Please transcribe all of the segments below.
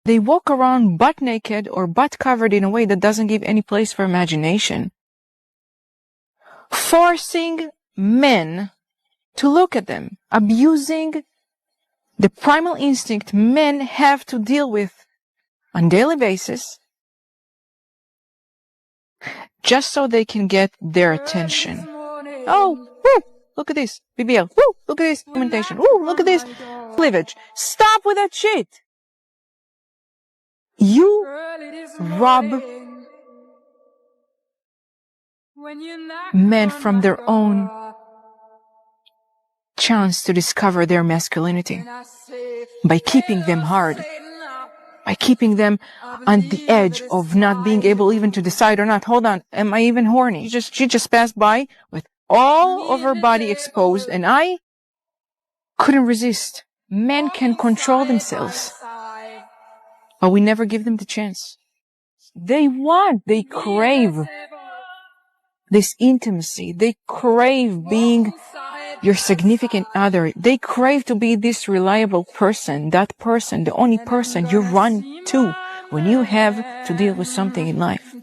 They walk around butt naked or butt covered in a way that doesn't give any place for imagination. Forcing men to look at them, abusing the primal instinct men have to deal with on a daily basis, just so they can get their attention. Oh, woo, look at this. BBL. Woo, look at this. Confrontation. Woo, look at this. Cleavage. Stop with that shit. You rob men from their own chance to discover their masculinity by keeping them hard, by keeping them on the edge of not being able even to decide or not. Hold on, am I even horny? She just passed by with all of her body exposed and I couldn't resist. Men can control themselves, but we never give them the chance. They crave this intimacy. They crave being your significant other. They crave to be this reliable person, that person, the only person you run to when you have to deal with something in life.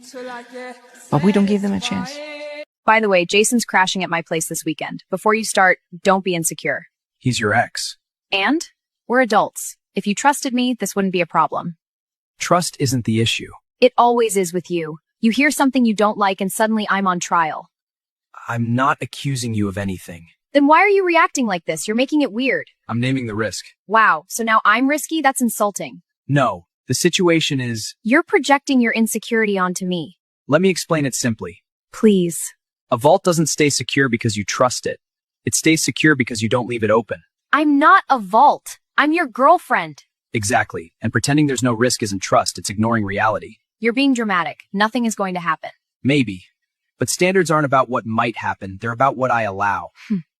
But we don't give them a chance. By the way, Jason's crashing at my place this weekend. Before you start, don't be insecure. He's your ex. And we're adults. If you trusted me, this wouldn't be a problem. Trust isn't the issue. It always is with you. You hear something you don't like and suddenly I'm on trial. I'm not accusing you of anything. Then why are you reacting like this? You're making it weird. I'm naming the risk. Wow, so now I'm risky? That's insulting. No, the situation is... You're projecting your insecurity onto me. Let me explain it simply. Please. A vault doesn't stay secure because you trust it. It stays secure because you don't leave it open. I'm not a vault. I'm your girlfriend. Exactly, and pretending there's no risk isn't trust, it's ignoring reality. You're being dramatic. Nothing is going to happen. Maybe. But standards aren't about what might happen, they're about what I allow.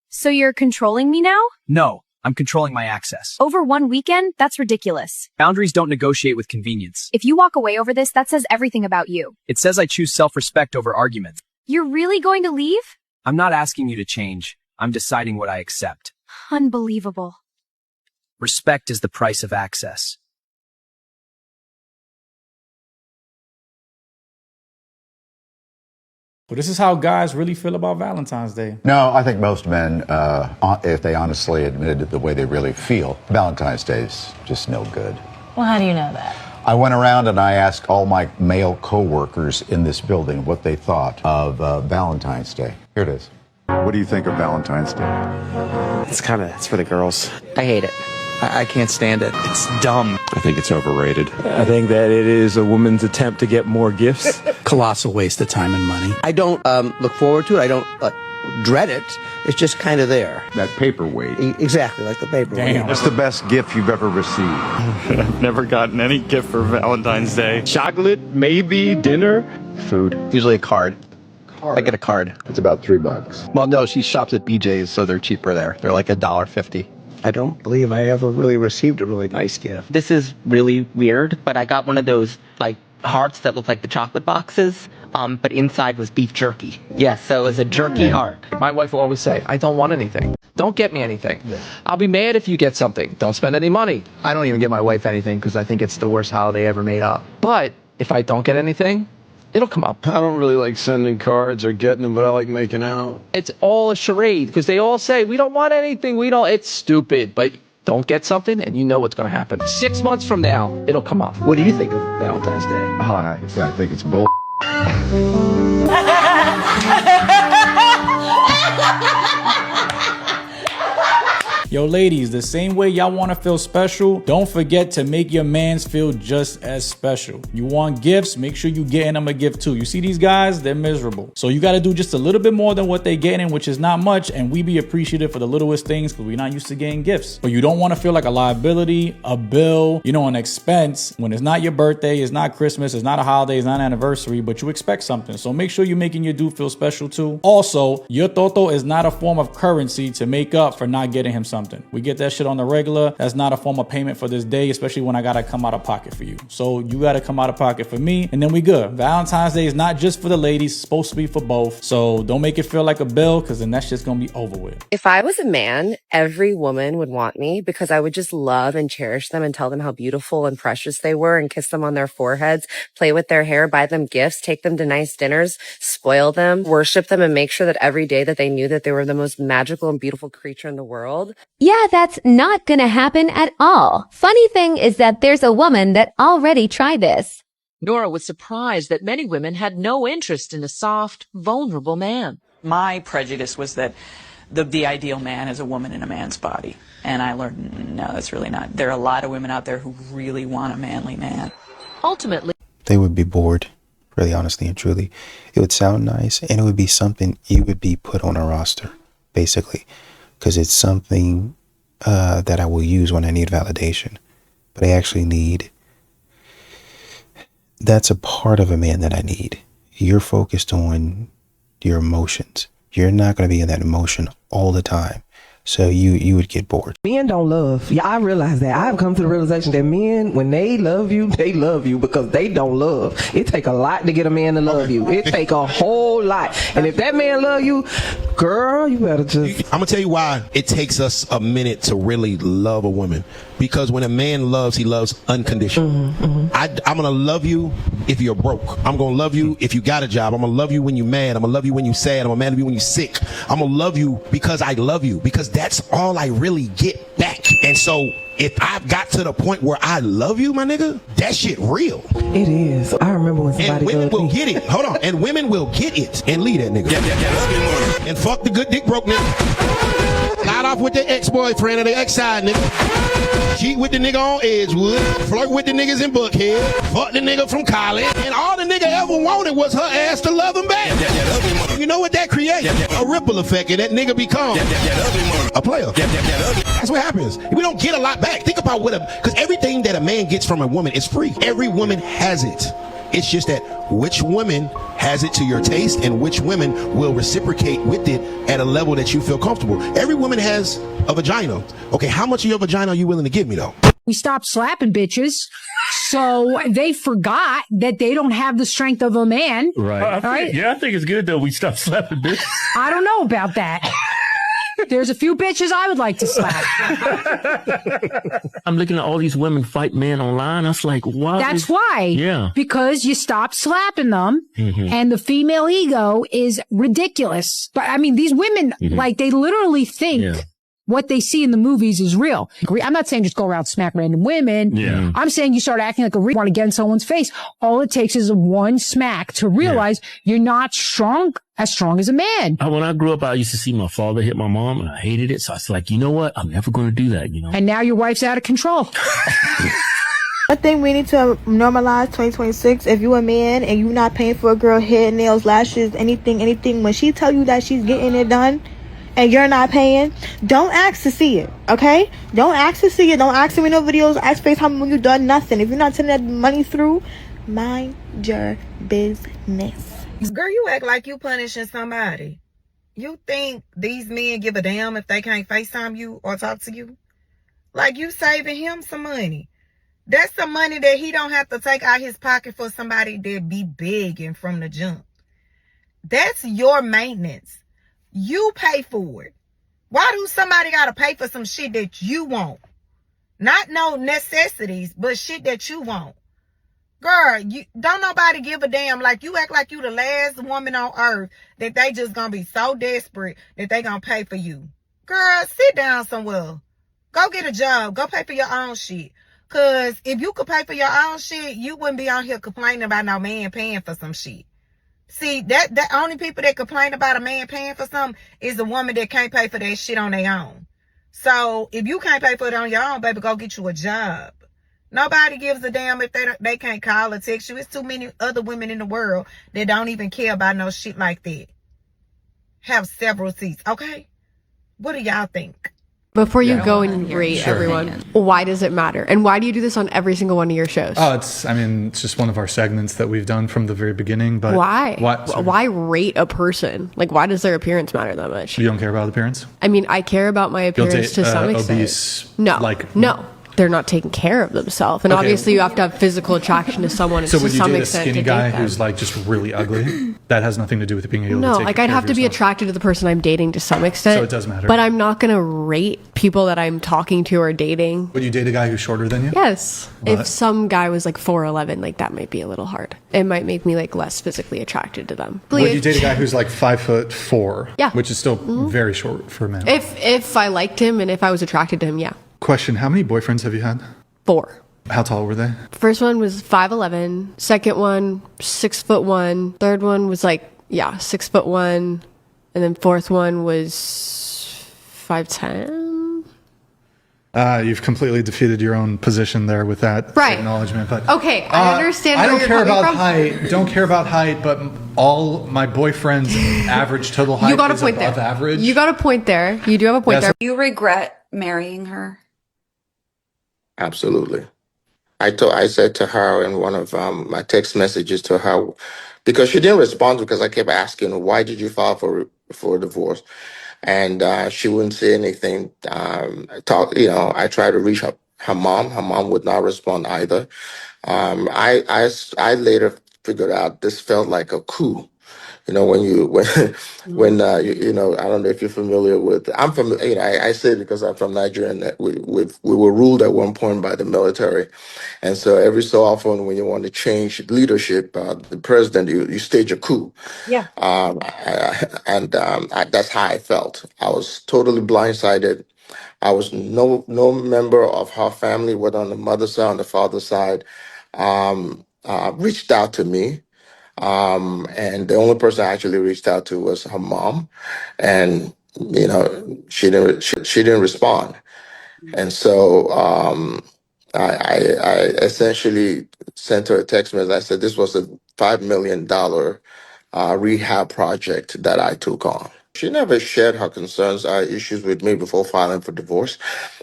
So you're controlling me now? No, I'm controlling my access. Over one weekend? That's ridiculous. Boundaries don't negotiate with convenience. If you walk away over this, that says everything about you. It says I choose self-respect over argument. You're really going to leave? I'm not asking you to change. I'm deciding what I accept. Unbelievable. Respect is the price of access. Well, this is how guys really feel about Valentine's Day. No, I think most men, if they honestly admitted the way they really feel, Valentine's Day's just no good. Well, how do you know that? I went around and I asked all my male co-workers in this building what they thought of Valentine's Day. Here it is. What do you think of Valentine's Day? It's for the girls. I hate it. I can't stand it. It's dumb. I think it's overrated. I think that it is a woman's attempt to get more gifts. Colossal waste of time and money. I don't look forward to it. I don't dread it. It's just kind of there. That paperweight. Exactly, like the paperweight. Damn. What's the best gift you've ever received? I've never gotten any gift for Valentine's Day. Chocolate, maybe, dinner, food. Usually a card. I get a card. It's about $3. Well, no, she shops at BJ's, so they're cheaper there. They're like $1.50. I don't believe I ever really received a really nice gift. This is really weird, but I got one of those, like, hearts that look like the chocolate boxes, but inside was beef jerky. Yes, so it was a jerky heart. My wife will always say, I don't want anything. Don't get me anything. I'll be mad if you get something. Don't spend any money. I don't even get my wife anything because I think it's the worst holiday ever made up. But if I don't get anything, it'll come up. I don't really like sending cards or getting them, but I like making out. It's all a charade because they all say, we don't want anything. It's stupid, but don't get something and you know what's going to happen. 6 months from now, it'll come up. What do you think of Valentine's Day? I think it's bull. Yo, ladies, the same way y'all want to feel special, don't forget to make your mans feel just as special. You want gifts? Make sure you getting them a gift too. You see these guys? They're miserable. So you got to do just a little bit more than what they getting, which is not much, and we be appreciative for the littlest things because we're not used to getting gifts. But you don't want to feel like a liability, a bill, an expense when it's not your birthday, it's not Christmas, it's not a holiday, it's not an anniversary, but you expect something. So make sure you're making your dude feel special too. Also, your toto is not a form of currency to make up for not getting him something. something. We get that shit on the regular. That's not a form of payment for this day, especially when I gotta come out of pocket for you. So you gotta come out of pocket for me, and then we good. Valentine's Day is not just for the ladies, it's supposed to be for both. So don't make it feel like a bill, because then that's just gonna be over with. If I was a man, every woman would want me because I would just love and cherish them and tell them how beautiful and precious they were and kiss them on their foreheads, play with their hair, buy them gifts, take them to nice dinners, spoil them, worship them, and make sure that every day that they knew that they were the most magical and beautiful creature in the world. Yeah, that's not gonna happen at all. Funny thing is that there's a woman that already tried this. Nora was surprised that many women had no interest in a soft, vulnerable man. My prejudice was that the ideal man is a woman in a man's body. And I learned, no, that's really not. There are a lot of women out there who really want a manly man. Ultimately, they would be bored, really honestly and truly. It would sound nice, and it would be something you would be put on a roster, basically, because it's something that I will use when I need validation. But I actually need, that's a part of a man that I need. You're focused on your emotions. You're not going to be in that emotion all the time. So you would get bored. Men don't love. Yeah, I realize that. I've come to the realization that men, when they love you because they don't love. It take a lot to get a man to love you. It take a whole lot. And if that man love you, girl, you better just... I'm going to tell you why it takes us a minute to really love a woman. Because when a man loves, he loves unconditional. I'm going to love you if you're broke. I'm going to love you if you got a job. I'm going to love you when you're mad. I'm going to love you when you're sad. I'm going to love you when you're sick. I'm going to love you because I love you. Because that's all I really get back. And so if I've got to the point where I love you, my nigga, that shit real. It is. I remember when somebody... And women will get it. Hold on. And women will get it and leave that nigga. And fuck the good dick broke nigga. Got off with the ex-boyfriend or the ex-side nigga. Cheat with the nigga on Edgewood, flirt with the niggas in Buckhead, fuck the nigga from college, and all the nigga ever wanted was her ass to love him back. You know what that creates? A ripple effect, and that nigga becomes a player. That's what happens. We don't get a lot back. Think about because everything that a man gets from a woman is free. Every woman has it. It's just that which woman has it to your taste and which women will reciprocate with it at a level that you feel comfortable. Every woman has a vagina. Okay, how much of your vagina are you willing to give me, though? We stopped slapping bitches, so they forgot that they don't have the strength of a man. Right. Yeah, I think it's good, though, we stopped slapping bitches. I don't know about that. There's a few bitches I would like to slap. I'm looking at all these women fight men online. I was like, why? That's why. Yeah. Because you stopped slapping them, and the female ego is ridiculous. But I mean, these women, like, they literally think what they see in the movies is real. I'm not saying just go around smack random women. Yeah. I'm saying you start acting like a want to get in someone's face. All it takes is one smack to realize you're not as strong as a man. When I grew up, I used to see my father hit my mom, and I hated it. So I was like, you know what? I'm never going to do that, you know? And now your wife's out of control. I think we need to normalize 2026. If you a man and you not paying for a girl hair, nails, lashes, anything, when she tell you that she's getting it done and you're not paying, don't ask to see it, okay? Don't ask to see it. Don't ask me no videos. Ask FaceTime when you done nothing. If you're not sending that money through, mind your business. Girl, you act like you punishing somebody. You think these men give a damn if they can't FaceTime you or talk to you? Like, you saving him some money. That's some money that he don't have to take out his pocket for somebody that be begging from the jump. That's your maintenance. You pay for it. Why do somebody gotta pay for some shit that you want? Not no necessities, but shit that you want. Girl, don't nobody give a damn. Like, you act like you the last woman on earth that they just gonna be so desperate that they gonna pay for you. Girl, sit down somewhere. Go get a job. Go pay for your own shit. Because if you could pay for your own shit, you wouldn't be on here complaining about no man paying for some shit. See, that only people that complain about a man paying for something is the woman that can't pay for that shit on their own. So if you can't pay for it on your own, baby, go get you a job. Nobody gives a damn if they can't call or text you. It's too many other women in the world that don't even care about no shit like that. Have several seats, okay? What do y'all think? Before you go and rate Sure. everyone, why does it matter? And why do you do this on every single one of your shows? Oh, it's just one of our segments that we've done from the very beginning. But why? What? Why rate a person? Like, why does their appearance matter that much? You don't care about appearance? I mean, I care about my You'll appearance date to some extent. obese, No, like no. They're not taking care of themselves. And Okay. obviously you have to have physical attraction to someone So to would you some date a extent skinny to guy date them. who's like just really ugly? That has nothing to do with being able to No, take like care I'd of have to be yourself. attracted to the person I'm dating to some extent. So it does matter. But I'm not going to rate people that I'm talking to or dating. Would you date a guy who's shorter than you? Yes. But- If some guy was like 4'11", like that might be a little hard. It might make me like less physically attracted to them. Would you date a guy who's like 5'4"? Yeah. Which is still very short for a man. If I liked him and if I was attracted to him, yeah. Question: how many boyfriends have you had? 4. How tall were they? First one was 5'11", second one 6'1", third one was 6'1", and then fourth one was 5'10". You've completely defeated your own position there with that Right. acknowledgement. But Okay, I understand I where don't you're care coming about from. height. Don't care about height, but all my boyfriends' average total height You got a is point above there. average. You got a point there. You do have a point there. Do you regret marrying her? Absolutely. I said to her in one of my text messages to her, because she didn't respond because I kept asking, why did you file for divorce? And she wouldn't say anything. I tried to reach her mom. Her mom would not respond either. I later figured out this felt like a coup. You know, when I don't know if you're familiar with. I'm familiar. I say it because I'm from Nigeria, and that we were ruled at one point by the military, and so every so often when you want to change leadership, the president, you stage a coup. Yeah. That's how I felt. I was totally blindsided. I was no member of her family, whether on the mother's side or on the father's side, reached out to me. And the only person I actually reached out to was her mom, and she didn't respond. And so I essentially sent her a text message. I said this was a $5 million rehab project that I took on. She never shared her concerns or issues with me before filing for divorce.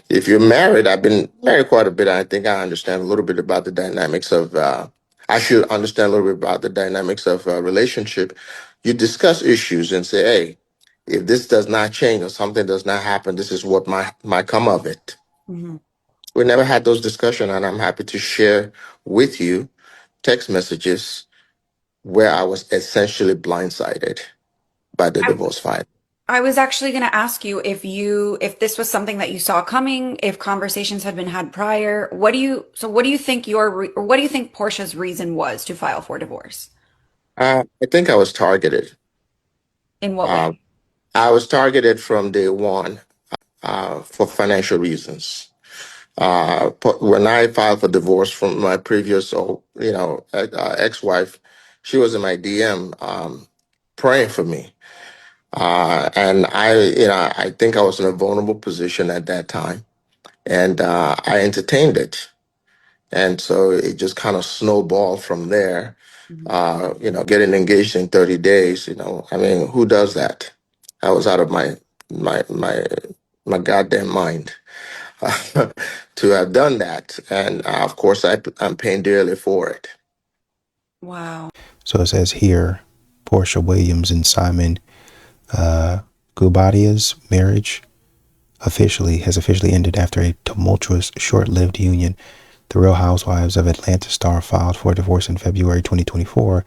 If you're married, I've been married quite a bit. I think I understand a little bit about the dynamics of. I should understand a little bit about the dynamics of a relationship. You discuss issues and say, "Hey, if this does not change or something does not happen, this is what might come of it." Mm-hmm. We never had those discussions, and I'm happy to share with you text messages where I was essentially blindsided by the divorce filing. I was actually going to ask you if this was something that you saw coming, if conversations had been had prior. What do you think what do you think Portia's reason was to file for divorce? I think I was targeted. In what way? I was targeted from day one for financial reasons. When I filed for divorce from my previous, ex-wife, she was in my DM praying for me. And I think I was in a vulnerable position at that time, and I entertained it, and so it just kind of snowballed from there. Getting engaged in 30 days. I mean, who does that? I was out of my goddamn mind to have done that, and of course, I'm paying dearly for it. Wow. So it says here, Portia Williams and Simon Gubadia's marriage has officially ended after a tumultuous, short-lived union. The Real Housewives of Atlanta star filed for divorce in February 2024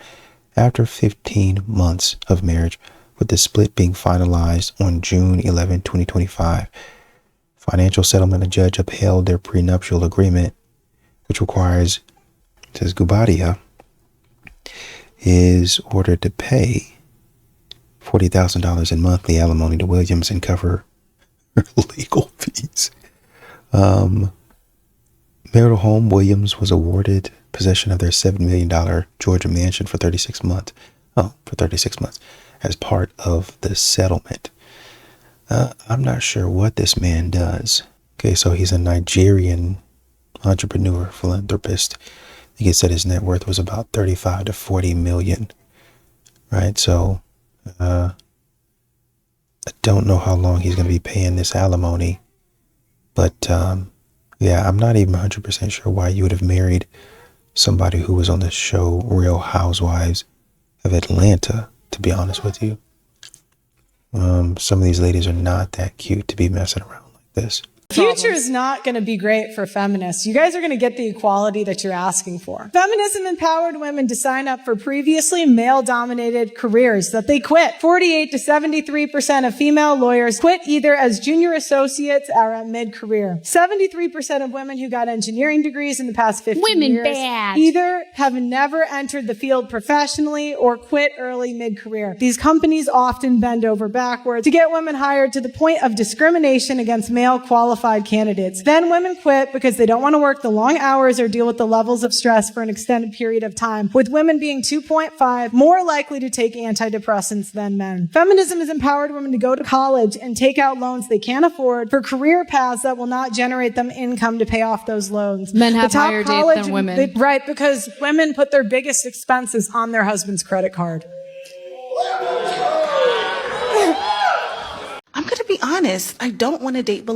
after 15 months of marriage, with the split being finalized on June 11, 2025. Financial settlement, a judge upheld their prenuptial agreement, which requires, says Gubadia, is ordered to pay $40,000 in monthly alimony to Williams and cover her legal fees. Marital home, Williams was awarded possession of their $7 million Georgia mansion for 36 months. For 36 months as part of the settlement. I'm not sure what this man does. Okay, so he's a Nigerian entrepreneur, philanthropist. I think he said his net worth was about 35 to 40 million. Right, so I don't know how long he's going to be paying this alimony. But yeah, I'm not even 100% sure why you would have married somebody who was on the show Real Housewives of Atlanta, to be honest with you. Some of these ladies are not that cute to be messing around like this. Future is not going to be great for feminists. You guys are going to get the equality that you're asking for. Feminism empowered women to sign up for previously male-dominated careers that they quit. 48 to 73% of female lawyers quit either as junior associates or at mid-career. 73% of women who got engineering degrees in the past 15 years either have never entered the field professionally or quit early mid-career. These companies often bend over backwards to get women hired to the point of discrimination against male qualified candidates. Then women quit because they don't want to work the long hours or deal with the levels of stress for an extended period of time, with women being 2.5 more likely to take antidepressants than men. Feminism has empowered women to go to college and take out loans they can't afford for career paths that will not generate them income to pay off those loans. Men have higher debt than women. Right, because women put their biggest expenses on their husband's credit card. I'm going to be honest. I don't want to date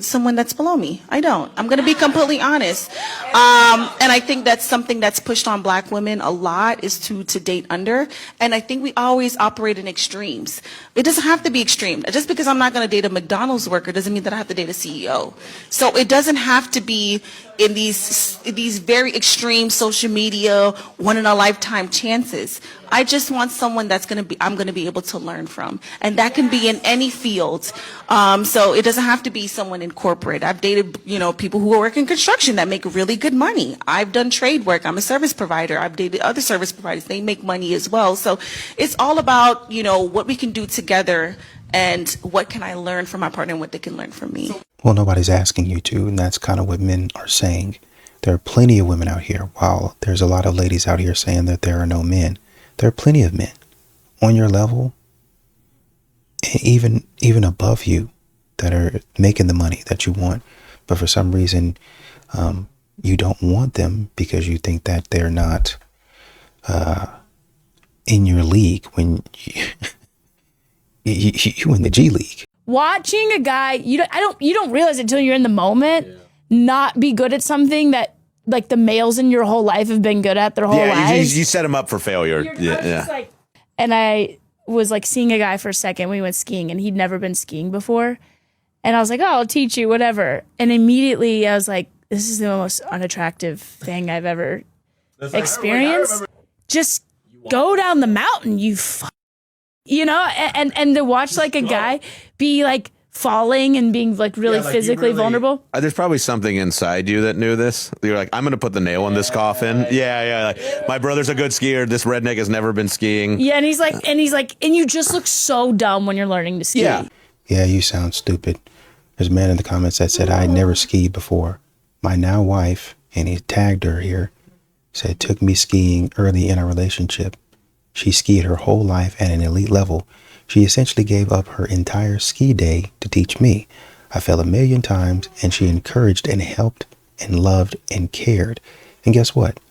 someone that's below me. I don't. I'm going to be completely honest. And I think that's something that's pushed on black women a lot, is to date under. And I think we always operate in extremes. It doesn't have to be extreme. Just because I'm not going to date a McDonald's worker doesn't mean that I have to date a CEO. So it doesn't have to be in these very extreme social media, one in a lifetime chances. I just want someone I'm going to be able to learn from. And that can be in any field. So it doesn't have to be someone in corporate. I've dated, people who work in construction that make really good money. I've done trade work. I'm a service provider. I've dated other service providers. They make money as well. So it's all about, what we can do together and what can I learn from my partner and what they can learn from me. Well, nobody's asking you to, and that's kind of what men are saying. There are plenty of women out here. While there's a lot of ladies out here saying that there are no men, there are plenty of men on your level, and even above you, that are making the money that you want. But for some reason, you don't want them because you think that they're not in your league when you in the G League. Watching a guy, you don't realize it until you're in the moment, not be good at something that like the males in your whole life have been good at their whole lives. You set them up for failure. And I was like seeing a guy for a second. We went skiing and he'd never been skiing before. And I was like, oh, I'll teach you, whatever. And immediately I was like, this is the most unattractive thing I've ever experienced. Just go down the mountain, and to watch like a guy be like falling and being like really physically vulnerable. There's probably something inside you that knew this. You're like, I'm going to put the nail in this coffin. Yeah. Like, my brother's a good skier. This redneck has never been skiing. Yeah. And he's like, and you just look so dumb when you're learning to ski. Yeah, you sound stupid. There's a man in the comments that said, I never skied before. My now wife, and he tagged her here, said, took me skiing early in our relationship. She skied her whole life at an elite level. She essentially gave up her entire ski day to teach me. I fell 1,000,000 times, and she encouraged and helped and loved and cared. And guess what?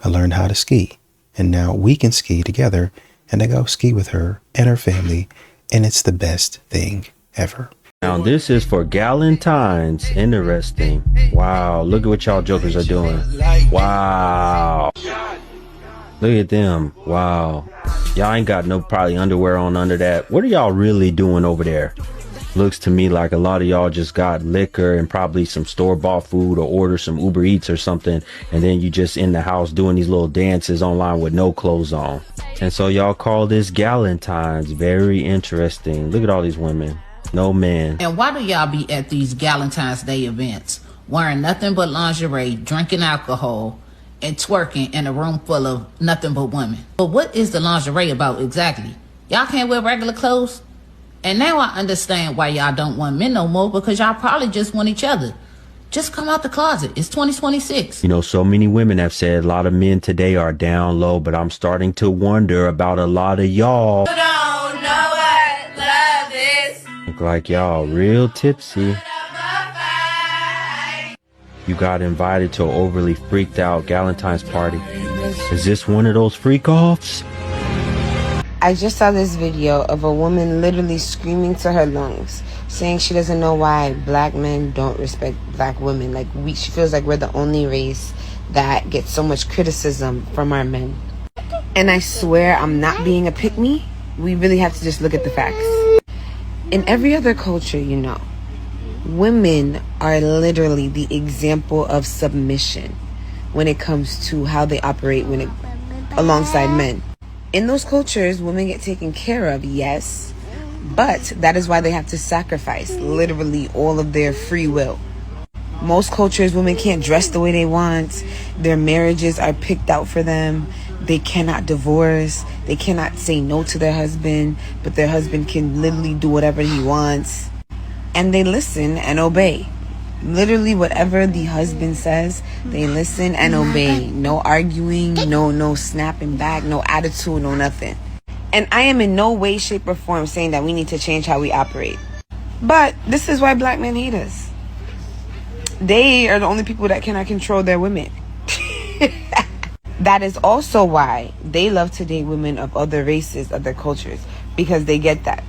I learned how to ski. And now we can ski together, and I go ski with her and her family, and it's the best thing ever. Now this is for Gallentines. Interesting. Wow, look at what y'all jokers are doing. Wow. Look at them. Wow. Y'all ain't got no probably underwear on under that. What are y'all really doing over there? Looks to me like a lot of y'all just got liquor and probably some store-bought food, or order some Uber Eats or something, and then you just in the house doing these little dances online with no clothes on. And so y'all call this Gallentines. Very interesting. Look at all these women. No men. And why do y'all be at these Gallentine's Day events wearing nothing but lingerie, drinking alcohol, and twerking in a room full of nothing but women? But what is the lingerie about exactly? Y'all can't wear regular clothes? And now I understand why y'all don't want men no more, because y'all probably just want each other. Just come out the closet. It's 2026. You know, so many women have said a lot of men today are down low, but I'm starting to wonder about a lot of y'all. You don't know what love is. Look like y'all real tipsy. You got invited to an overly freaked out Gallentine's party. Is this one of those freak offs? I just saw this video of a woman literally screaming to her lungs, saying she doesn't know why black men don't respect black women. Like she feels like we're the only race that gets so much criticism from our men. And I swear I'm not being a pick-me. We really have to just look at the facts. In every other culture, you know, women are literally the example of submission when it comes to how they operate alongside men. In those cultures, women get taken care of, yes, but that is why they have to sacrifice literally all of their free will. Most cultures, women can't dress the way they want. Their marriages are picked out for them. They cannot divorce. They cannot say no to their husband, but their husband can literally do whatever he wants. And they listen and obey. Literally whatever the husband says, they listen and obey. No arguing, no snapping back, no attitude, no nothing. And I am in no way, shape, or form saying that we need to change how we operate. But this is why black men hate us. They are the only people that cannot control their women. That is also why they love to date women of other races, other cultures, because they get that.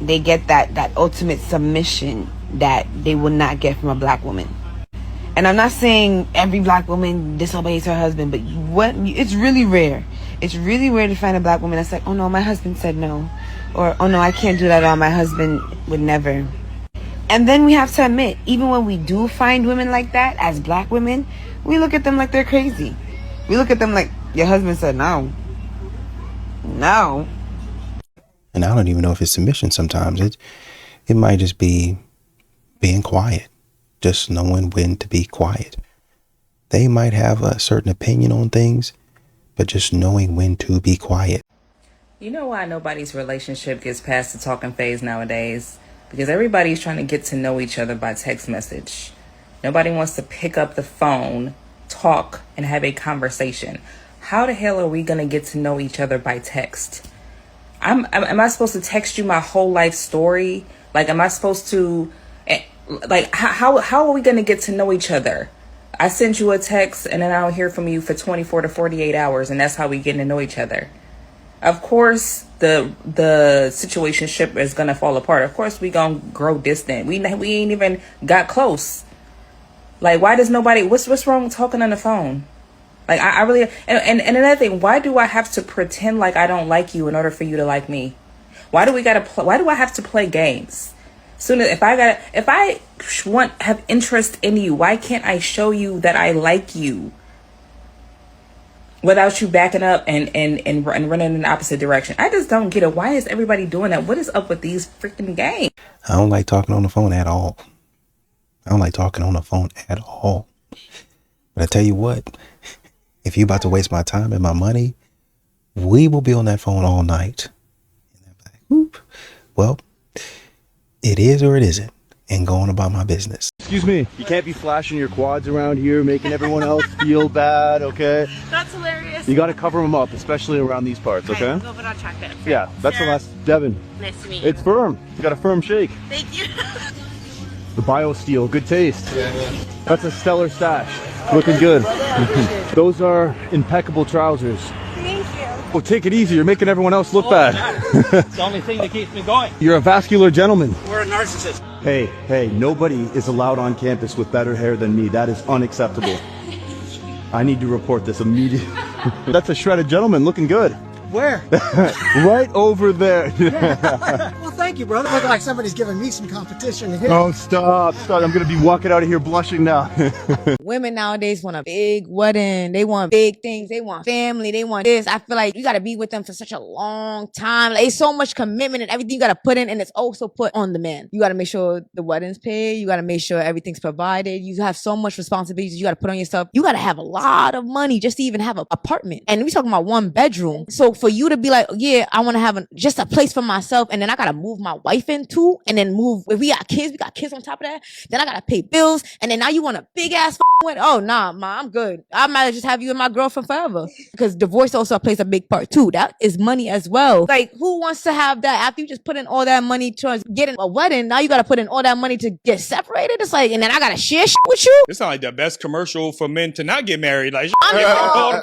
They get that ultimate submission that they will not get from a black woman. And I'm not saying every black woman disobeys her husband, but it's really rare. It's really rare to find a black woman that's like, oh no, my husband said no. Or, oh no, I can't do that at all. My husband would never. And then we have to admit, even when we do find women like that as black women, we look at them like they're crazy. We look at them like, your husband said no. No. And I don't even know if it's submission sometimes. It might just be being quiet. Just knowing when to be quiet. They might have a certain opinion on things, but just knowing when to be quiet. You know why nobody's relationship gets past the talking phase nowadays? Because everybody's trying to get to know each other by text message. Nobody wants to pick up the phone, talk, and have a conversation. How the hell are we going to get to know each other by text? Am I supposed to text you my whole life story? Like, am I supposed to, like, how are we going to get to know each other? I send you a text and then I don't hear from you for 24 to 48 hours, and that's how we get to know each other. Of course, the situationship is going to fall apart. Of course, we going to grow distant. We ain't even got close. Like, why does nobody, what's wrong with talking on the phone? Like, I really, and another thing, why do I have to pretend like I don't like you in order for you to like me? Why do I have to play games? Soon as, if I have interest in you, why can't I show you that I like you without you backing up and running in the opposite direction? I just don't get it. Why is everybody doing that? What is up with these freaking games? I don't like talking on the phone at all. But I tell you what, if you're about to waste my time and my money, we will be on that phone all night. Well, it is or it isn't, and going about my business. Excuse me, you can't be flashing your quads around here, making everyone else feel bad, okay? That's hilarious. You got to cover them up, especially around these parts, okay? I'll go, but I'll check it. Yeah, that's the last. Devin. Nice to meet you. It's firm. You got a firm shake. Thank you. The BioSteel, good taste. That's a stellar stash. Looking good. Those are impeccable trousers. Thank you. Well, take it easy. You're making everyone else look bad. It's the only thing that keeps me going. You're a vascular gentleman. We're a narcissist. Hey, nobody is allowed on campus with better hair than me. That is unacceptable. I need to report this immediately. That's a shredded gentleman looking good. Where? Right over there. Well, thank you, brother. Looking like somebody's giving me some competition here. Oh, stop. I'm going to be walking out of here blushing now. Women nowadays want a big wedding. They want big things. They want family. They want this. I feel like you got to be with them for such a long time. Like, it's so much commitment and everything you got to put in, and it's also put on the man. You got to make sure the wedding's paid. You got to make sure everything's provided. You have so much responsibilities you got to put on yourself. You got to have a lot of money just to even have an apartment. And we talking about 1 bedroom. So for you to be like, yeah, I want to have just a place for myself, and then I got to move my wife into, and then move, if we got kids on top of that, then I got to pay bills, and then now you want a big ass wedding. Oh, nah, ma, I'm good. I might just have you and my girlfriend forever. Because divorce also plays a big part too. That is money as well. Like, who wants to have that after you just put in all that money towards getting a wedding? Now you got to put in all that money to get separated. It's like, and then I got to share shit with you. It's not like the best commercial for men to not get married. Like,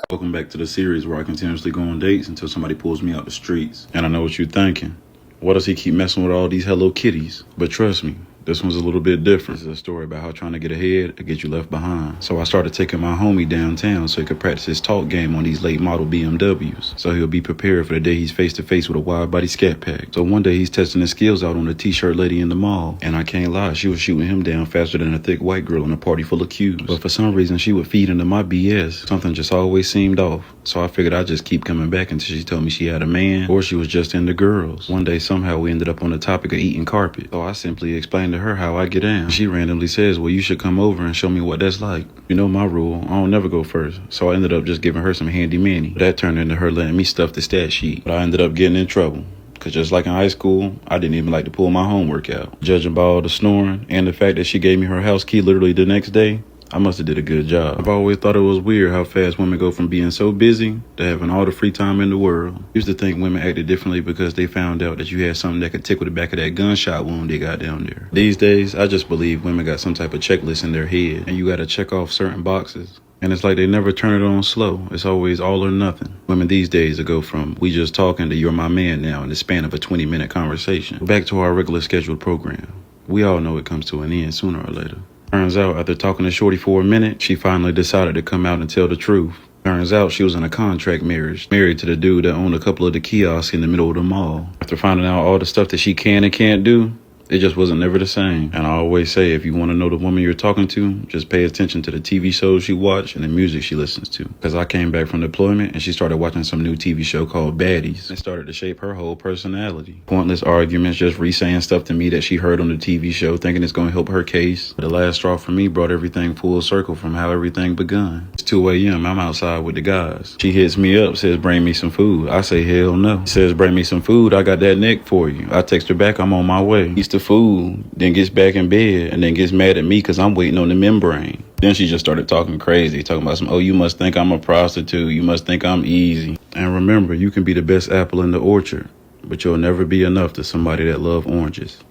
welcome back to the series where I continuously go on dates until somebody pulls me out the streets. And I know what you're thinking. Why does he keep messing with all these Hello Kitties? But trust me, this one's a little bit different. This is a story about how trying to get ahead or get you left behind. So I started taking my homie downtown so he could practice his talk game on these late model BMWs. So he'll be prepared for the day he's face to face with a wide body scat pack. So one day he's testing his skills out on a t-shirt lady in the mall. And I can't lie, she was shooting him down faster than a thick white girl in a party full of cues. But for some reason she would feed into my BS. Something just always seemed off. So I figured I'd just keep coming back until she told me she had a man or she was just into girls. One day somehow we ended up on the topic of eating carpet. So I simply explained to her how I get down. She randomly says, well, you should come over and show me what that's like. You know my rule, I don't never go first. So I ended up just giving her some handy manny. That turned into her letting me stuff the stat sheet. But I ended up getting in trouble. Because just like in high school, I didn't even like to pull my homework out. Judging by all the snoring and the fact that she gave me her house key literally the next day, I must have did a good job. I've always thought it was weird how fast women go from being so busy to having all the free time in the world. Used to think women acted differently because they found out that you had something that could tickle the back of that gunshot wound they got down there. These days, I just believe women got some type of checklist in their head and you gotta check off certain boxes. And it's like they never turn it on slow. It's always all or nothing. Women these days will go from we just talking to you're my man now in the span of a 20-minute conversation. Back to our regular scheduled program. We all know it comes to an end sooner or later. Turns out, after talking to Shorty for a minute, she finally decided to come out and tell the truth. Turns out she was in a contract marriage, married to the dude that owned a couple of the kiosks in the middle of the mall. After finding out all the stuff that she can and can't do, it just wasn't never the same. And I always say, if you want to know the woman you're talking to, just pay attention to the TV shows she watch and the music she listens to. Because I came back from deployment and she started watching some new TV show called Baddies. It started to shape her whole personality. Pointless arguments, just re-saying stuff to me that she heard on the TV show, thinking it's going to help her case. The last straw for me brought everything full circle from how everything begun. It's 2 a.m. I'm outside with the guys. She hits me up, says, bring me some food. I say, hell no. She says, bring me some food. I got that neck for you. I text her back, I'm on my way. Eats the food, then gets back in bed, and then gets mad at me because I'm waiting on the membrane. Then she just started talking crazy, talking about some, oh, you must think I'm a prostitute. You must think I'm easy. And remember, you can be the best apple in the orchard, but you'll never be enough to somebody that loves oranges.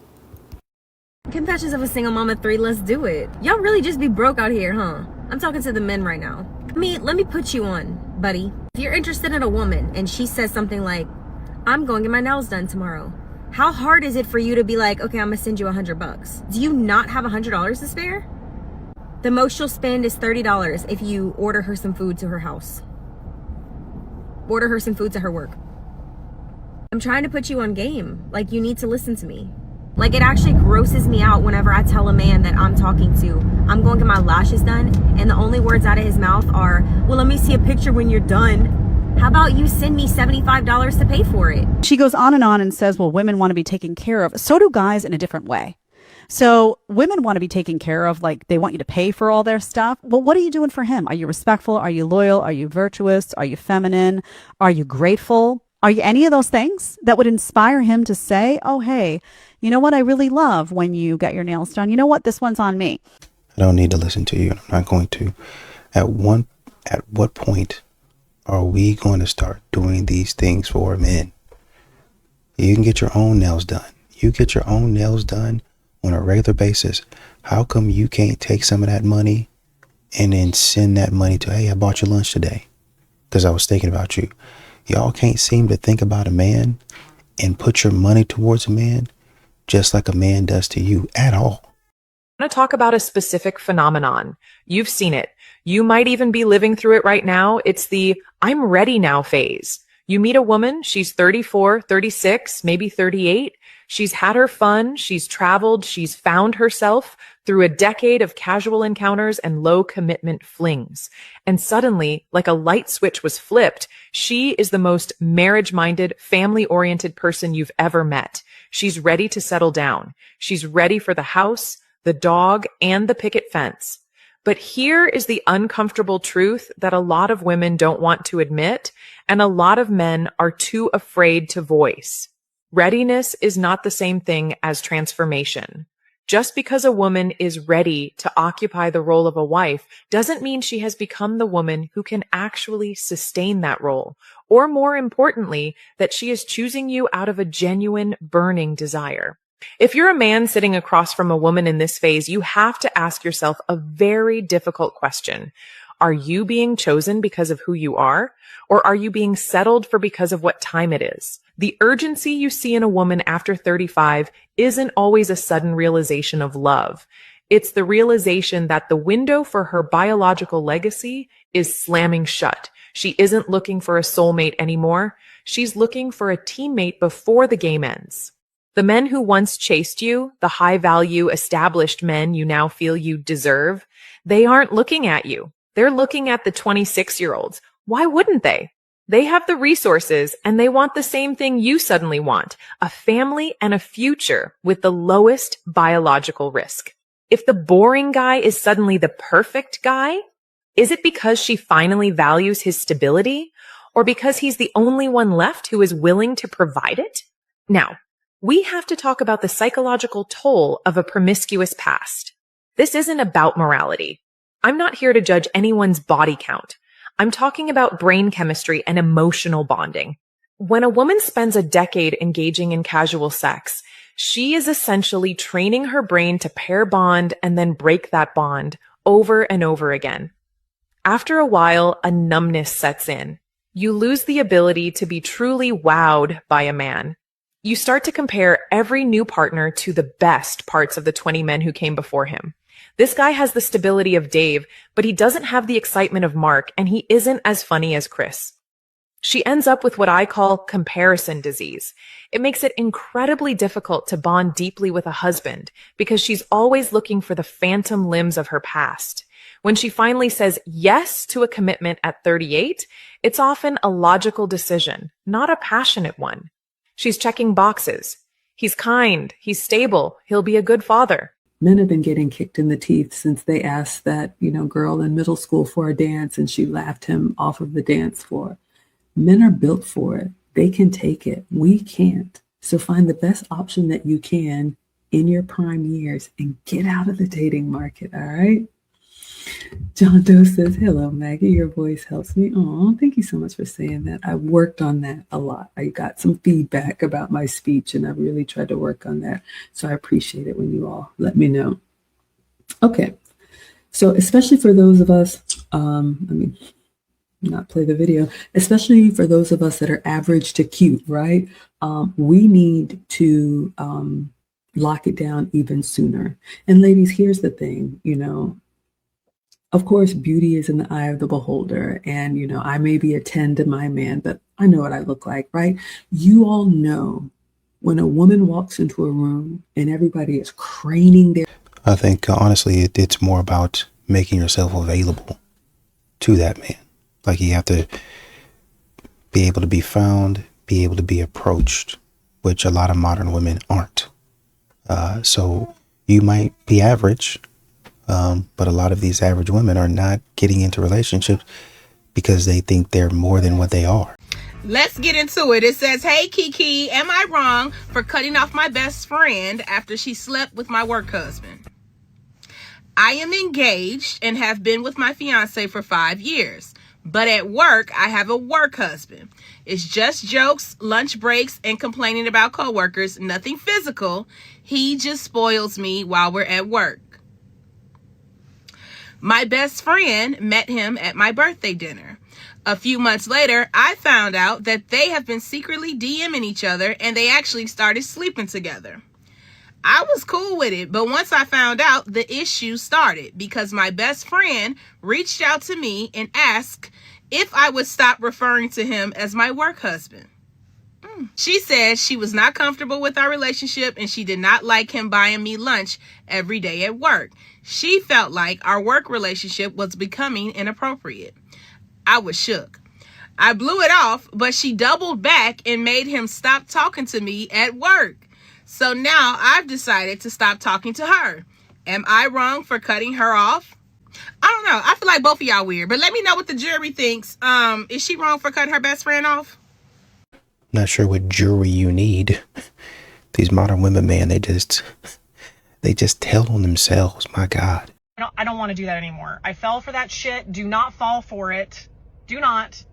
Confessions of a Single Mama 3, let's do it. Y'all really just be broke out here, huh? I'm talking to the men right now. Let me put you on, buddy. If you're interested in a woman and she says something like, I'm going to get my nails done tomorrow, how hard is it for you to be like, okay, I'm gonna send you $100? Do you not have $100 to spare? The most she'll spend is $30 if you order her some food to her house. Order her some food to her work. I'm trying to put you on game. Like, you need to listen to me. Like, it actually grosses me out whenever I tell a man that I'm talking to, I'm going to get my lashes done, and the only words out of his mouth are, well, let me see a picture when you're done. How about you send me $75 to pay for it? She goes on and says, well, women want to be taken care of. So do guys in a different way. So women want to be taken care of, like they want you to pay for all their stuff. Well, what are you doing for him? Are you respectful? Are you loyal? Are you virtuous? Are you feminine? Are you grateful? Are you any of those things that would inspire him to say, oh, hey, you know what? I really love when you get your nails done. You know what? This one's on me. I don't need to listen to you. I'm not going to. At what point are we going to start doing these things for men? You can get your own nails done. You get your own nails done on a regular basis. How come you can't take some of that money and then send that money to, hey, I bought you lunch today because I was thinking about you? Y'all can't seem to think about a man and put your money towards a man just like a man does to you at all. I want to talk about a specific phenomenon. You've seen it. You might even be living through it right now. It's the I'm ready now phase. You meet a woman, she's 34, 36, maybe 38. She's had her fun. She's traveled. She's found herself through a decade of casual encounters and low commitment flings. And suddenly, like a light switch was flipped, she is the most marriage-minded, family-oriented person you've ever met. She's ready to settle down. She's ready for the house, the dog, and the picket fence. But here is the uncomfortable truth that a lot of women don't want to admit, and a lot of men are too afraid to voice. Readiness is not the same thing as transformation. Just because a woman is ready to occupy the role of a wife doesn't mean she has become the woman who can actually sustain that role, or more importantly, that she is choosing you out of a genuine burning desire. If you're a man sitting across from a woman in this phase, you have to ask yourself a very difficult question. Are you being chosen because of who you are? Or are you being settled for because of what time it is? The urgency you see in a woman after 35 isn't always a sudden realization of love. It's the realization that the window for her biological legacy is slamming shut. She isn't looking for a soulmate anymore. She's looking for a teammate before the game ends. The men who once chased you, the high-value, established men you now feel you deserve, they aren't looking at you. They're looking at the 26-year-olds. Why wouldn't they? They have the resources and they want the same thing you suddenly want, a family and a future with the lowest biological risk. If the boring guy is suddenly the perfect guy, is it because she finally values his stability or because he's the only one left who is willing to provide it? Now, we have to talk about the psychological toll of a promiscuous past. This isn't about morality. I'm not here to judge anyone's body count. I'm talking about brain chemistry and emotional bonding. When a woman spends a decade engaging in casual sex, she is essentially training her brain to pair bond and then break that bond over and over again. After a while, a numbness sets in. You lose the ability to be truly wowed by a man. You start to compare every new partner to the best parts of the 20 men who came before him. This guy has the stability of Dave, but he doesn't have the excitement of Mark, and he isn't as funny as Chris. She ends up with what I call comparison disease. It makes it incredibly difficult to bond deeply with a husband because she's always looking for the phantom limbs of her past. When she finally says yes to a commitment at 38, it's often a logical decision, not a passionate one. She's checking boxes. He's kind, he's stable, he'll be a good father. Men have been getting kicked in the teeth since they asked that, girl in middle school for a dance and she laughed him off of the dance floor. Men are built for it. They can take it. We can't. So find the best option that you can in your prime years and get out of the dating market, all right? John Doe says, hello, Maggie. Your voice helps me. Oh, thank you so much for saying that. I worked on that a lot. I got some feedback about my speech, and I really tried to work on that. So I appreciate it when you all let me know. Okay. So especially for those of us, not play the video, especially for those of us that are average to cute, right? We need to lock it down even sooner. And ladies, here's the thing, of course, beauty is in the eye of the beholder. And, I may be a 10 to my man, but I know what I look like, right? You all know when a woman walks into a room and everybody is craning their... I think, honestly, it's more about making yourself available to that man. Like, you have to be able to be found, be able to be approached, which a lot of modern women aren't. So you might be average, but a lot of these average women are not getting into relationships because they think they're more than what they are. Let's get into it. It says, hey, Kiki, am I wrong for cutting off my best friend after she slept with my work husband? I am engaged and have been with my fiance for 5 years. But at work, I have a work husband. It's just jokes, lunch breaks, and complaining about coworkers. Nothing physical. He just spoils me while we're at work. My best friend met him at my birthday dinner. A few months later, I found out that they have been secretly DMing each other and they actually started sleeping together. I was cool with it, but once I found out, the issue started because my best friend reached out to me and asked if I would stop referring to him as my work husband. She said she was not comfortable with our relationship and she did not like him buying me lunch every day at work. She felt like our work relationship was becoming inappropriate. I was shook. I blew it off, but she doubled back and made him stop talking to me at work. So now I've decided to stop talking to her. Am I wrong for cutting her off? I don't know. I feel like both of y'all weird, but let me know what the jury thinks. Is she wrong for cutting her best friend off? Not sure what jury you need. These modern women, man, they just tell on themselves. My God. I don't want to do that anymore. I fell for that shit. Do not fall for it. Do not.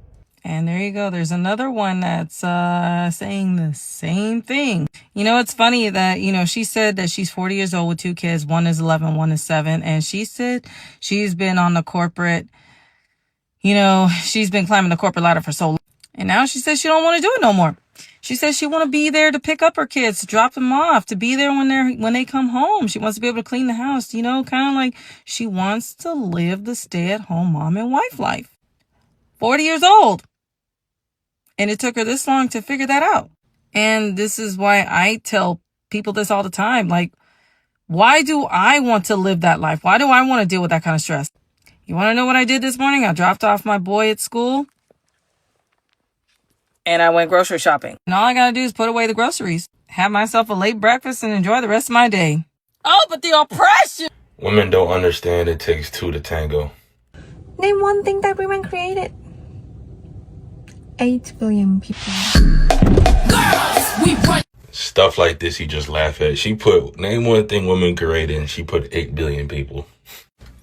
And there you go. There's another one that's saying the same thing. It's funny that, she said that she's 40 years old with 2 kids. One is 11, one is 7. And she said she's been on the corporate she's been climbing the corporate ladder for so long. And now she says she don't want to do it no more. She says she want to be there to pick up her kids, to drop them off, to be there when they come home. She wants to be able to clean the house, kind of like she wants to live the stay-at-home mom and wife life. 40 years old. And it took her this long to figure that out. And this is why I tell people this all the time. Like, why do I want to live that life? Why do I want to deal with that kind of stress? You want to know what I did this morning? I dropped off my boy at school. And I went grocery shopping. And all I gotta do is put away the groceries, have myself a late breakfast, and enjoy the rest of my day. Oh, but the oppression! Women don't understand it takes two to tango. Name one thing that women created. 8 billion people. Girls, we run. Stuff like this you just laugh at. Name one thing women created, and she put 8 billion people.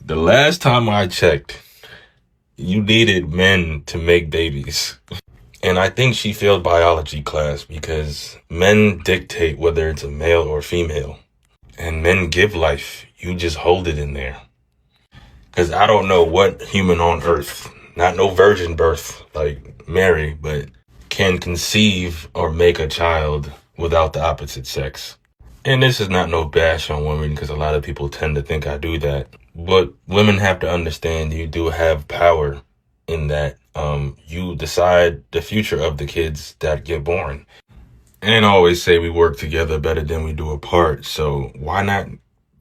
The last time I checked, you needed men to make babies. And I think she failed biology class because men dictate whether it's a male or female. And men give life. You just hold it in there. Because I don't know what human on earth, not no virgin birth like Mary, but can conceive or make a child without the opposite sex. And this is not no bash on women because a lot of people tend to think I do that. But women have to understand you do have power in that. You decide the future of the kids that get born. And I always say we work together better than we do apart. So why not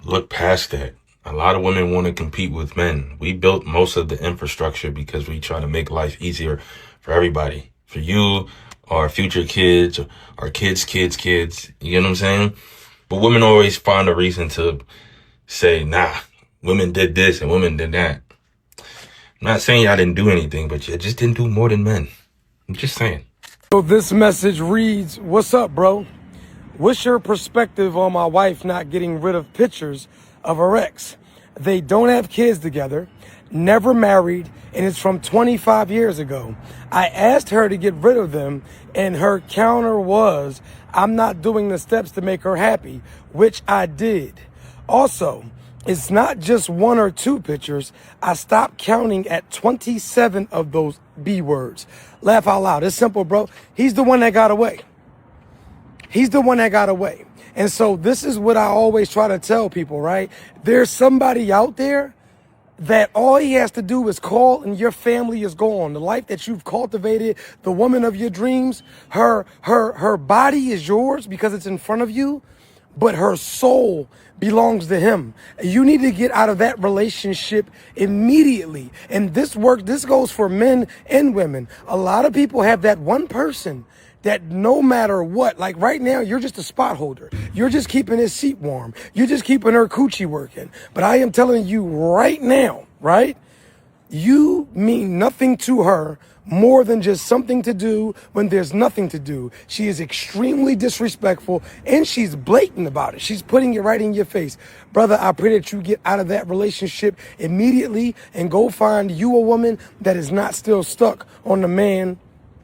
look past that? A lot of women want to compete with men. We built most of the infrastructure because we try to make life easier for everybody. For you, our future kids, our kids' kids, kids. You know what I'm saying? But women always find a reason to say, nah, women did this and women did that. I'm not saying y'all didn't do anything, but you just didn't do more than men. I'm just saying. So this message reads, what's up, bro? What's your perspective on my wife not getting rid of pictures of her ex? They don't have kids together, never married, and it's from 25 years ago. I asked her to get rid of them, and her counter was, I'm not doing the steps to make her happy, which I did. Also, it's not just 1 or 2 pictures. I stopped counting at 27 of those B words. Laugh out loud. It's simple, bro. He's the one that got away. He's the one that got away. And so this is what I always try to tell people, right? There's somebody out there that all he has to do is call and your family is gone. The life that you've cultivated, the woman of your dreams, her body is yours because it's in front of you, but her soul belongs to him. You need to get out of that relationship immediately. And this goes for men and women. A lot of people have that one person that no matter what, like right now, you're just a spot holder. You're just keeping his seat warm. You're just keeping her coochie working. But I am telling you right now, right? You mean nothing to her more than just something to do when there's nothing to do. She is extremely disrespectful and she's blatant about it. She's putting it right in your face. Brother, I pray that you get out of that relationship immediately and go find you a woman that is not still stuck on the man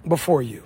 before you.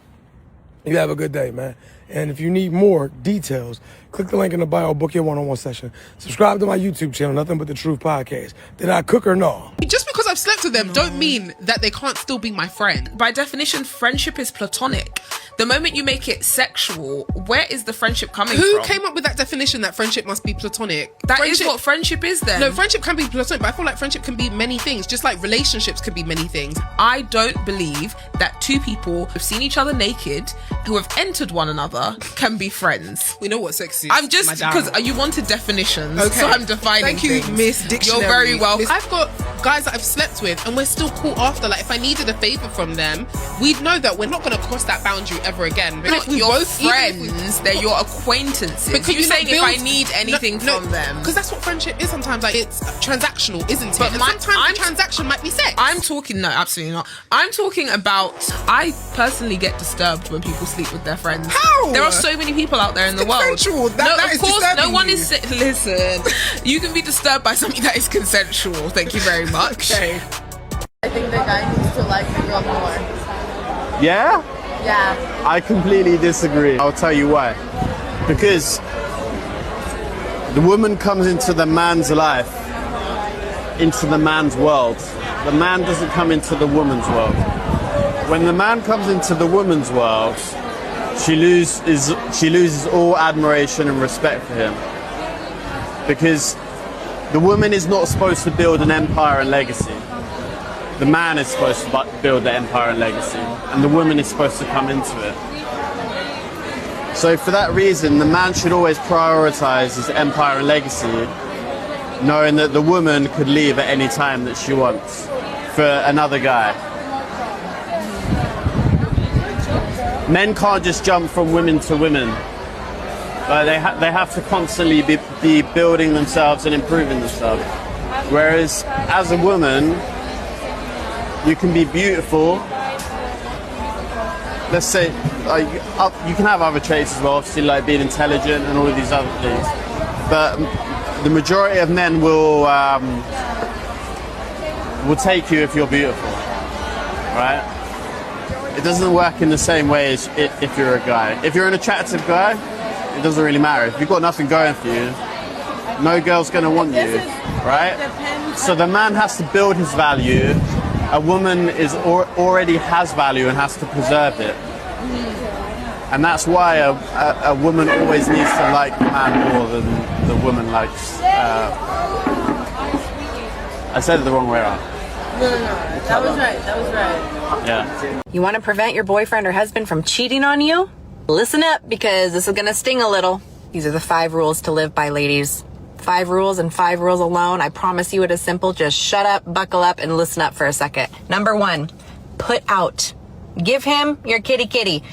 You have a good day, man. And if you need more details, click the link in the bio, book your one-on-one session. Subscribe to my YouTube channel, Nothing But The Truth Podcast. Did I cook or no? Just because I've slept with them don't mean that they can't still be my friend. By definition, friendship is platonic. The moment you make it sexual, where is the friendship coming from? Who came up with that definition that friendship must be platonic? That is what friendship is then. No, friendship can be platonic, but I feel like friendship can be many things, just like relationships can be many things. I don't believe that two people who've seen each other naked, who have entered one another, can be friends. We know what sex is. I'm just, because you wanted definitions, okay. So I'm defining Thank you, things. Miss Dictionary. You're very welcome. I've got guys that I've slept with and we're still cool after. Like if I needed a favor from them, we'd know that we're not going to cross that boundary ever again. Because we're both friends, they're your acquaintances. Because you're saying if I need anything from them. Because that's what friendship is sometimes. Like it's transactional, isn't it? But sometimes the transaction might be sex. I'm talking, no, absolutely not. I'm talking about, I personally get disturbed when people sleep with their friends. How? There are so many people out there in the world. That of course, no one is. Listen, you can be disturbed by something that is consensual. Thank you very much. Okay. I think the guy needs to like the girl more. Yeah? Yeah. I completely disagree. I'll tell you why. Because the woman comes into the man's life, into the man's world, the man doesn't come into the woman's world. When the man comes into the woman's world, she loses all admiration and respect for him. Because the woman is not supposed to build an empire and legacy. The man is supposed to build the empire and legacy, and the woman is supposed to come into it. So for that reason, the man should always prioritize his empire and legacy, knowing that the woman could leave at any time that she wants for another guy. Men can't just jump from women to women. They have to constantly be building themselves and improving themselves. Whereas as a woman, you can be beautiful. Let's say you can have other traits as well, obviously, like being intelligent and all of these other things. But the majority of men will take you if you're beautiful, right? It doesn't work in the same way as if you're a guy. If you're an attractive guy, it doesn't really matter. If you've got nothing going for you, no girl's going to want you, right? So the man has to build his value. A woman already has value and has to preserve it. And that's why a woman always needs to like the man more than the woman likes. I said it the wrong way around. No. That was right. Yeah. You want to prevent your boyfriend or husband from cheating on you? Listen up, because this is going to sting a little. These are the 5 rules to live by, ladies. 5 rules and 5 rules alone. I promise you it is simple. Just shut up, buckle up, and listen up for a second. Number 1, put out. Give him your kitty.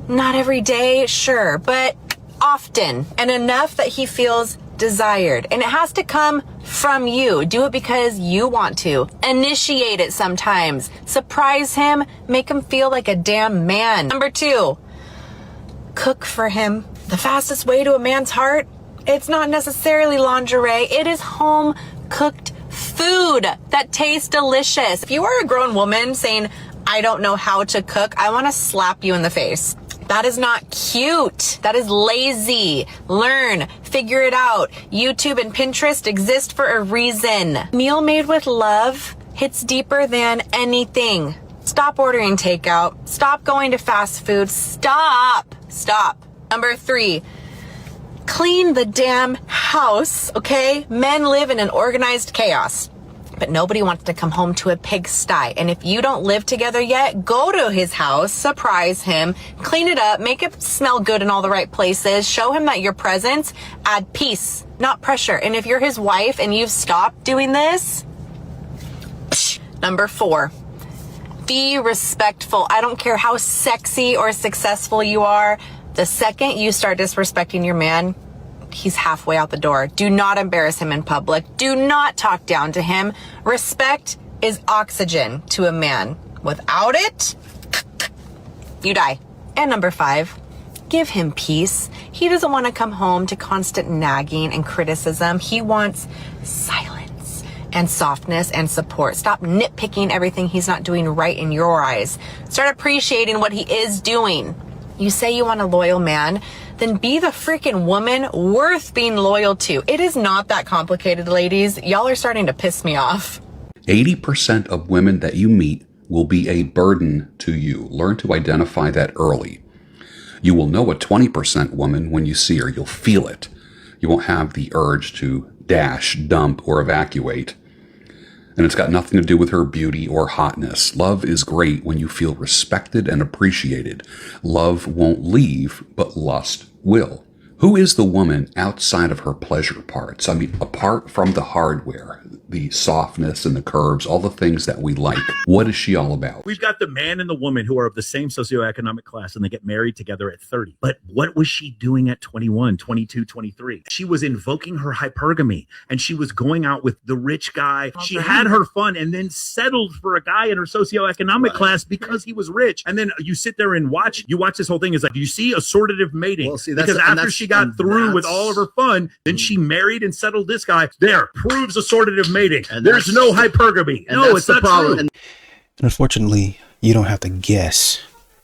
Not every day, sure, but often, and enough that he feels desired. And it has to come from you. Do it because you want to. Initiate it sometimes. Surprise him. Make him feel like a damn man. Number 2, cook for him. The fastest way to a man's heart, it's not necessarily lingerie. It is home cooked food that tastes delicious. If you are a grown woman saying, I don't know how to cook, I want to slap you in the face. That is not cute. That is lazy. Learn, figure it out. YouTube and Pinterest exist for a reason. Meal made with love hits deeper than anything. Stop ordering takeout. Stop going to fast food. Stop. Number 3, clean the damn house, okay? Men live in an organized chaos, but nobody wants to come home to a pigsty. And if you don't live together yet, go to his house, surprise him, clean it up, make it smell good in all the right places, show him that your presence add peace, not pressure. And if you're his wife and you've stopped doing this, Number 4, be respectful. I don't care how sexy or successful you are. The second you start disrespecting your man, he's halfway out the door. Do not embarrass him in public. Do not talk down to him. Respect is oxygen to a man. Without it, you die. And number 5, give him peace. He doesn't want to come home to constant nagging and criticism. He wants silence and softness and support. Stop nitpicking everything he's not doing right in your eyes. Start appreciating what he is doing. You say you want a loyal man, then be the freaking woman worth being loyal to. It is not that complicated, ladies. Y'all are starting to piss me off. 80% of women that you meet will be a burden to you. Learn to identify that early. You will know a 20% woman when you see her. You'll feel it. You won't have the urge to dash, dump, or evacuate. And it's got nothing to do with her beauty or hotness. Love is great when you feel respected and appreciated. Love won't leave, but lust will. Who is the woman outside of her pleasure parts? I mean, apart from the hardware, the softness and the curves, all the things that we like. What is she all about? We've got the man and the woman who are of the same socioeconomic class and they get married together at 30. But what was she doing at 21, 22, 23? She was invoking her hypergamy and she was going out with the rich guy. She had her fun and then settled for a guy in her socioeconomic class because he was rich. And then you sit there and watch this whole thing. Is like, do you see assortative mating? Well, see, because after she got through with all of her fun, then she married and settled this guy. There, proves assortative mating. And there's no hypergamy. No, it's not true. And unfortunately, you don't have to guess.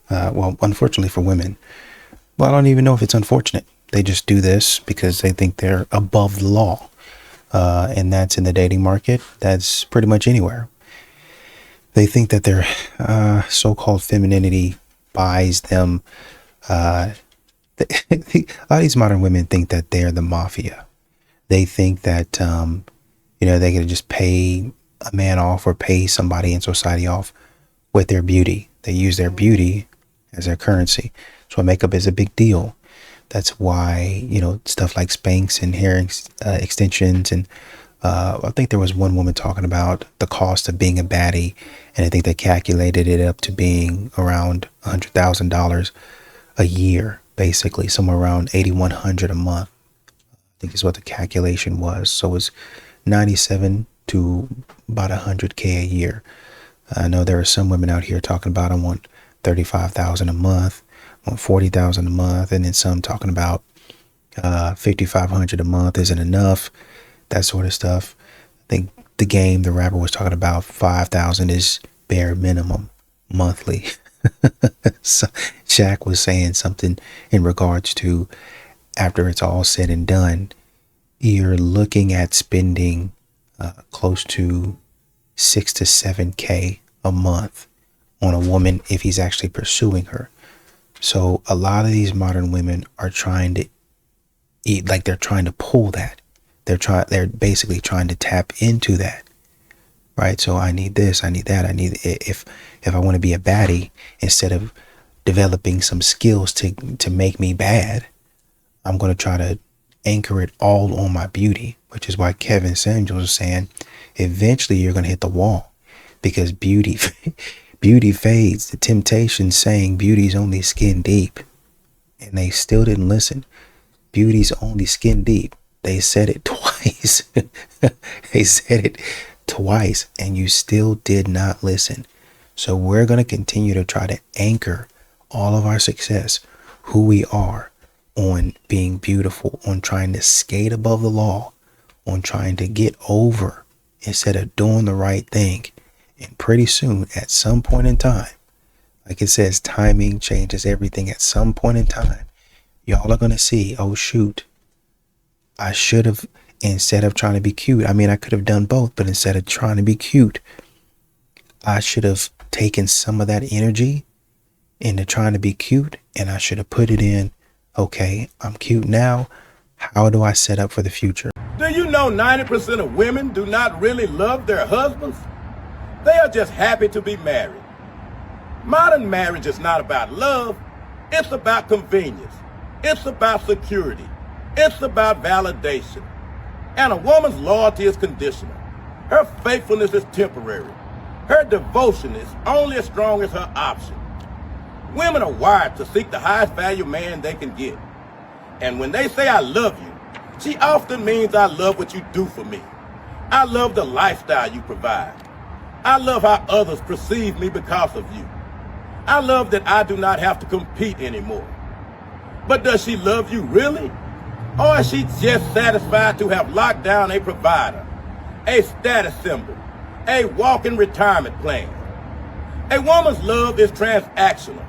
Well, unfortunately for women, well, I don't even know if it's unfortunate. They just do this because they think they're above the law. And that's in the dating market. That's pretty much anywhere. They think that their so-called femininity buys them. A lot of these modern women think that they're the mafia. They think that, they can just pay a man off or pay somebody in society off with their beauty. They use their beauty as their currency. So makeup is a big deal. That's why, stuff like Spanx and hair extensions. And I think there was one woman talking about the cost of being a baddie. And I think they calculated it up to being around $100,000 a year, basically, somewhere around $8,100 a month. I think is what the calculation was. So it's 97 to about 100K a year. I know there are some women out here talking about I want 35,000 a month, I want 40,000 a month, and then some talking about 5,500 a month isn't enough, that sort of stuff. I think the rapper was talking about 5,000 is bare minimum monthly. So Shaq was saying something in regards to after it's all said and done, you're looking at spending close to 6 to 7K a month on a woman if he's actually pursuing her. So a lot of these modern women are trying to eat, like they're trying to pull that. They're basically trying to tap into that. Right? So I need this, I need that, if I want to be a baddie, instead of developing some skills to make me bad, I'm going to try to anchor it all on my beauty, which is why Kevin Samuels is saying eventually you're going to hit the wall, because beauty fades. The Temptations saying beauty's only skin deep, and they still didn't listen. Beauty's only skin deep. They said it twice. They said it twice, and you still did not listen. So we're going to continue to try to anchor all of our success, who we are, on being beautiful, on trying to skate above the law, on trying to get over instead of doing the right thing. And pretty soon, at some point in time, like it says, timing changes everything. At some point in time, y'all are going to see, oh shoot, I should have, instead of trying to be cute, I could have done both, but instead of trying to be cute, I should have taken some of that energy into trying to be cute, and I should have put it in, okay, I'm cute now. How do I set up for the future? Do you know 90% of women do not really love their husbands? They are just happy to be married. Modern marriage is not about love. It's about convenience. It's about security. It's about validation. And a woman's loyalty is conditional. Her faithfulness is temporary. Her devotion is only as strong as her option. Women are wired to seek the highest value man they can get. And when they say I love you, she often means I love what you do for me. I love the lifestyle you provide. I love how others perceive me because of you. I love that I do not have to compete anymore. But does she love you really? Or is she just satisfied to have locked down a provider, a status symbol, a walking retirement plan? A woman's love is transactional.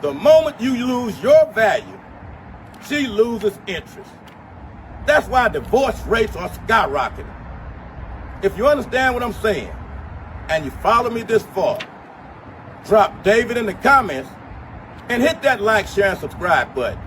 The moment you lose your value, she loses interest. That's why divorce rates are skyrocketing. If you understand what I'm saying, and you follow me this far, drop David in the comments and hit that like, share, and subscribe button.